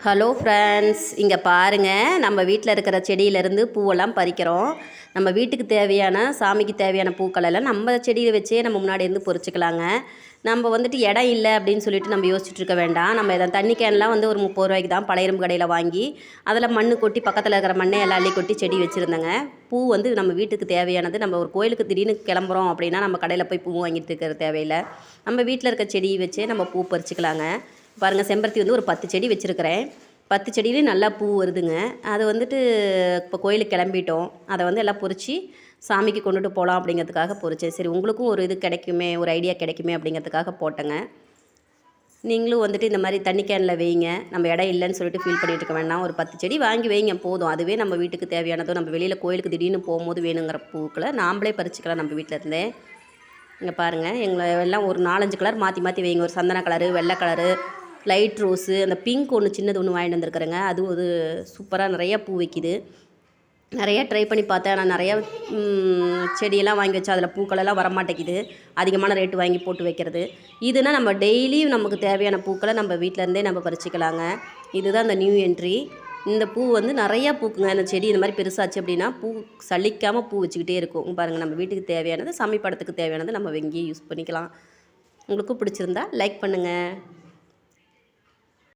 Hello friends, இங்கே பாருங்கள், நம்ம வீட்டில் இருக்கிற செடியிலேருந்து பூவெல்லாம் பறிக்கிறோம். நம்ம வீட்டுக்கு தேவையான, சாமிக்கு தேவையான பூக்களெல்லாம் நம்ம செடியை வச்சே நம்ம முன்னாடி இருந்து பறிச்சுக்கலாங்க. நம்ம வந்துட்டு இடம் இல்லை அப்படின்னு சொல்லிட்டு நம்ம யோசிச்சுட்டு இருக்க வேண்டாம். நம்ம இதை தண்ணி கேன்லாம் வந்து ஒரு 30 ரூபாய்க்கு தான் பழைய இரும்பு கடையில் வாங்கி அதில் மண் கொட்டி பக்கத்தில் இருக்கிற மண்ணை எல்லாம் அள்ளி கொட்டி செடி வச்சுருந்தேங்க. பூ வந்து நம்ம வீட்டுக்கு தேவையானது. நம்ம ஒரு கோயிலுக்கு திடீர்னு கிளம்புறோம் அப்படின்னா நம்ம கடையில் போய் பூ வாங்கிட்டு இருக்கிற தேவையில்லை. நம்ம வீட்டில் இருக்க செடியை வச்சே நம்ம பூ பறிச்சுக்கலாங்க. பாருங்கள், செம்பருத்தி வந்து ஒரு 10 செடி வச்சுருக்கிறேன். 10 செடியிலையும் நல்லா பூ வருதுங்க. அது வந்துட்டு இப்போ கோயிலுக்கு கிளம்பிட்டோம். அதை வந்து எல்லாம் பறித்து சாமிக்கு கொண்டுட்டு போகலாம் அப்படிங்கிறதுக்காக பறித்தேன். சரி, உங்களுக்கும் ஒரு இது கிடைக்குமே, ஒரு ஐடியா கிடைக்குமே அப்படிங்கிறதுக்காக போட்டேங்க. நீங்களும் வந்துட்டு இந்த மாதிரி தண்ணி கேனில் வைங்க. நம்ம இடம் இல்லைன்னு சொல்லிட்டு ஃபீல் பண்ணிட்டு இருக்க வேண்டாம். ஒரு 10 செடி வாங்கி வைங்க போதும். அதுவே நம்ம வீட்டுக்கு தேவையானதோ, நம்ம வெளியில் கோயிலுக்கு திடீர்னு போகும்போது வேணுங்கிற பூக்களை நாம்ளே பறிச்சுக்கலாம் நம்ம வீட்டில் இருந்தே. இங்கே பாருங்கள், எங்களை எல்லாம் ஒரு 4-5 கலர் மாற்றி மாற்றி வைங்க. ஒரு சந்தன கலரு, வெள்ளை கலரு, லைட் ரோஸு, அந்த பிங்க் ஒன்று சின்னது ஒன்று வாங்கிட்டு வந்துருக்குறேங்க. அதுவும் அது சூப்பராக நிறையா பூ வைக்கிது. நிறையா ட்ரை பண்ணி பார்த்தேன். ஆனால் நிறையா செடியெல்லாம் வாங்கி வச்சா அதில் பூக்களெல்லாம் வரமாட்டேங்குது. அதிகமான ரேட்டு வாங்கி போட்டு வைக்கிறது. இதுனா நம்ம டெய்லியும் நமக்கு தேவையான பூக்களை நம்ம வீட்டிலேருந்தே நம்ம பறிச்சிக்கலாங்க. இதுதான் இந்த நியூ என்ட்ரி. இந்த பூ வந்து நிறையா பூக்குங்க. இந்த செடி இந்த மாதிரி பெருசாச்சு அப்படின்னா பூ சலிக்காமல் பூ வச்சுக்கிட்டே இருக்கும். பாருங்கள், நம்ம வீட்டுக்கு தேவையானது, சாமி படத்துக்கு தேவையானது நம்ம இங்கேயே யூஸ் பண்ணிக்கலாம். உங்களுக்கும் பிடிச்சிருந்தா லைக் பண்ணுங்கள்.